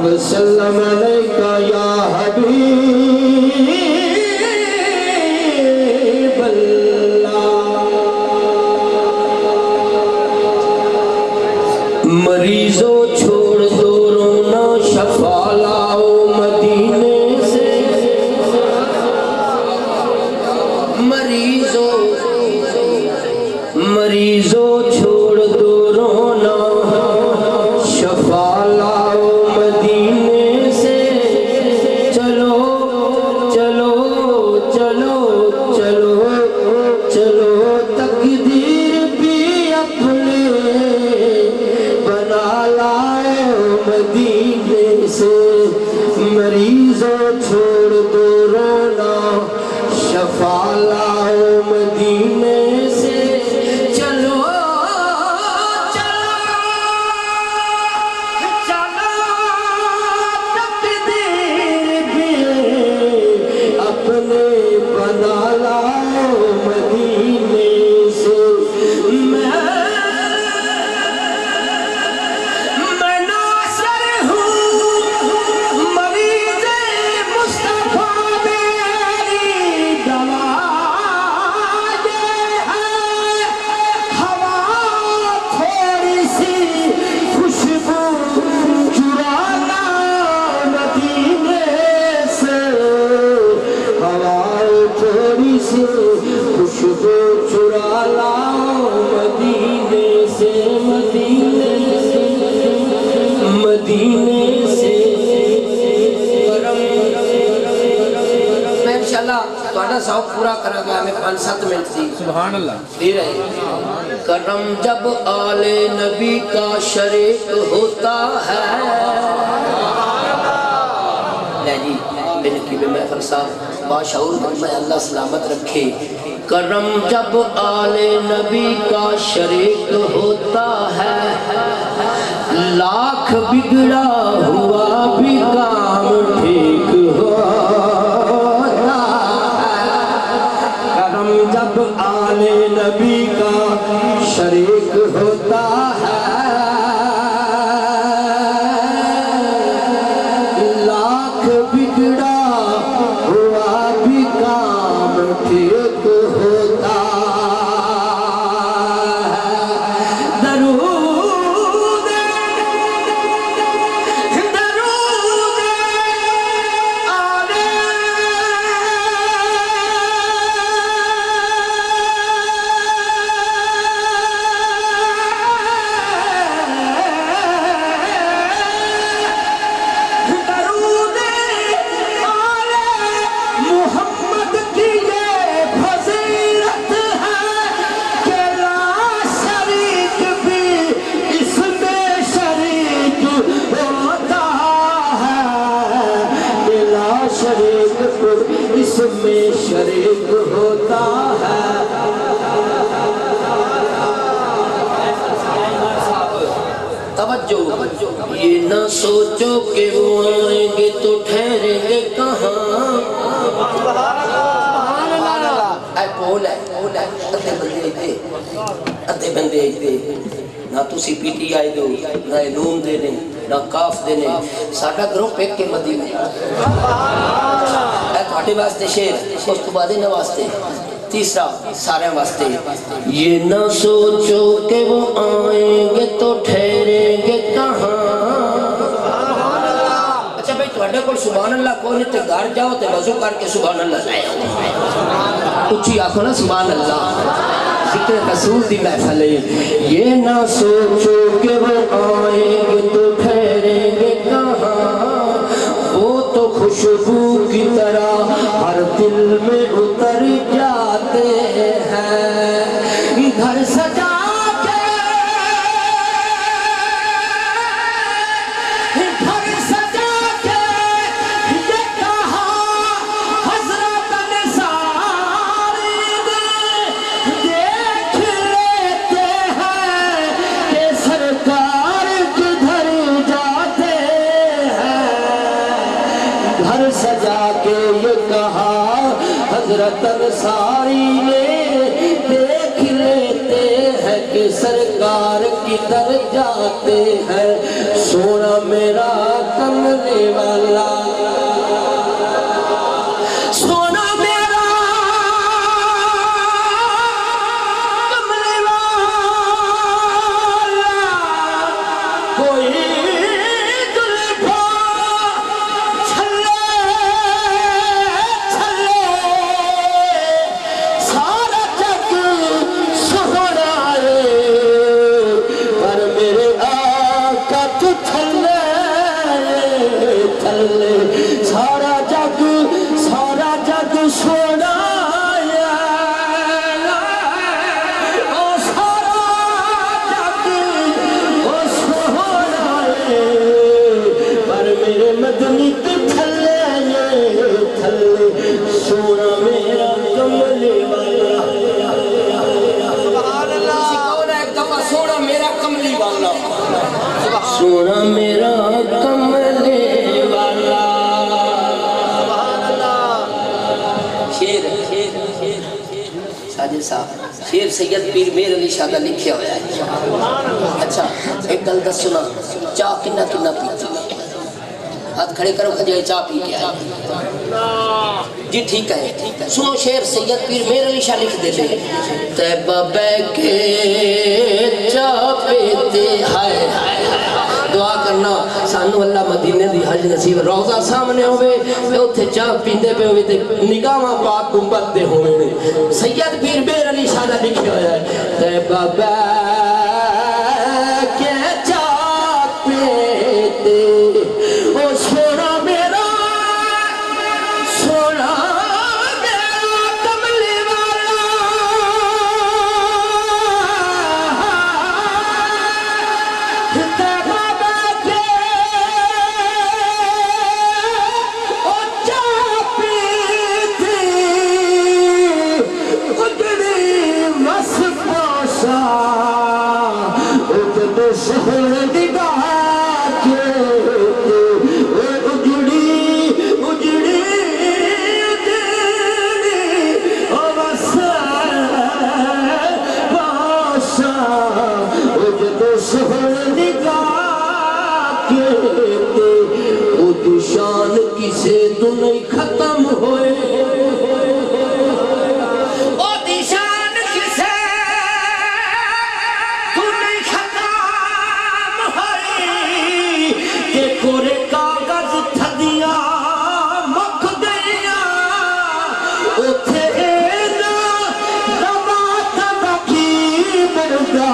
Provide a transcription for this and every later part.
وسلم علیکہ یا حبیب اللہ مریضوں چھوڑ دو رونا شفا لاؤ مدینے سے مریضوں چھوڑ دو رونا شفا لاؤ مدینے سے چلو چلو چلو چلو چلو تقدیر بھی اپنے بنا لائے مدینے سے مریضوں چھوڑ دو رونا شفا لاؤ مدینے سے چلو تقدیر بھی اپنے بنا لاؤ مدینے سے میں ناصر ہوں مریض مصطفیٰ میری دوا یہ ہے ہوا تھوڑی سی خوشبو چرانا مدینے سے ہوا تھوڑی سی خوشبو چرا لاؤ مدینے سے مدینے سے میں انشاءاللہ تھوڑا ساؤک پورا کرا گیا میں 5-7 منٹ تھی سبحان اللہ دے رہے کرم جب آل نبی کا شریک ہوتا ہے لے جی بنکی بے محفل صاحب باشعور میں اللہ سلامت رکھے کرم جب آل نبی کا شریک ہوتا ہے لاکھ بگڑا ہوا بھی کام ٹھیک ہوتا ہے کرم جب آل نبی کا شریک ہوتا ہے لاکھ بگڑا ہوا بھی کام ٹھیک ہوتا ہے درود آل محمد کی یہ فضیلت ہے کہ لا شریک بھی اس میں شریک ہوتا ہے کہ لا شریک بھی اس میں شریک ہوتا ہے توجہ یہ نہ سوچو کہ وہ آئیں گے تو ٹھہریں گے کہاں اے پول ہے ادھے بندے آئیتے نہ تسی پی ٹی آئی دو نہ نون دینے نہ کاف دینے ساڑھا گروپ ایک کے مدینہ اے تھاٹے واسطے شیر اس تو بعد نہ واسطے تیسرا سارے واسطے یہ نہ سوچو کہ وہ آئیں گے تو ٹھہریں گے کہاں اچھا بھائی تھوڑے کو سبحان اللہ کوئی نہیں تے گھر جاؤ تے وضو کر کے سبحان اللہ لائے اچھی آنکھوں نا سبحان اللہ ذکر رسول دی محفل ہے یہ نہ سوچو کہ وہ آئیں گے تو ٹھہریں گے کہاں وہ تو خوشبو کی طرح ہر دل میں اتر جاتے ہیں گھر سجا کے گھر سجا کے یہ کہا حضرت نثاری دیکھ لیتے ہیں کہ سرکار کدھر جاتے ہیں گھر سجا کے یہ کہا حضرت انصاری نے دیکھ لیتے ہیں کہ سرکار کدھر جاتے ہیں سونا میرا کملے والا سونا میرا کملے والا کوئی دلبھا چھلے چھلے سارا جگ سہرا ہے پر میرے آقا تو چھلے چھلے سارا جگ سونا میرے مدنی تے تھلے تھلے سونا میرا کملے والا کسی کہو نا ایک دفعہ سونا میرا کملی والا سونا میرا کملے والا شیر ساجد صاحب شیر سید پیر میر علی شاہ کا لکھیا ہوا ہے اچھا ایک گل دس سنا چاہ کنا کنا پیتا ہاتھ کھڑے کرو کھجائے چاہ پی کے آئے جی ٹھیک ہے سنو شیر سید پیر میر علی شاہ لکھ دے لے تیبہ بے کے چاہ پیتے ہائے دعا کرنا سانو اللہ مدینے دی حج نصیب روزہ سامنے ہوئے اتھے چاہ پیندے پہ ہوئے تے نگاہ پاک گنبت دے ہوئے سید پیر میر علی شاہ دا لکھے ہوئے تیبہ بے کے چاہ پیتے سونا میرا کملے والا تیبہ بیٹھے او چاہ پیتی اجڑی مس پوشا اجڑ سہر نگاہ شان کسے تو نہیں ختم ہوئے او دی شان کسے تو نہیں ختم ہوئے کہ کورے کاغذ تھدیاں مک گئیاں اتھے اینا رمات بکی مرگا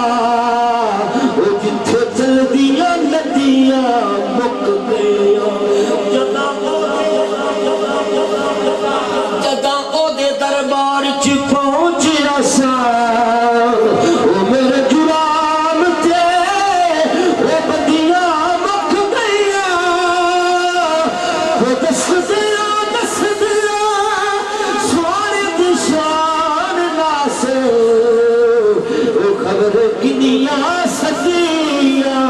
او جتھے چل دیا ندیاں مک گئیاں جداں او دے دربار چ پہنچیا سا او میرے جرام تے او بدیاں مک گئیاں او دس دیا سوارے دی شان ناسے او خبر کنیاں سدیاں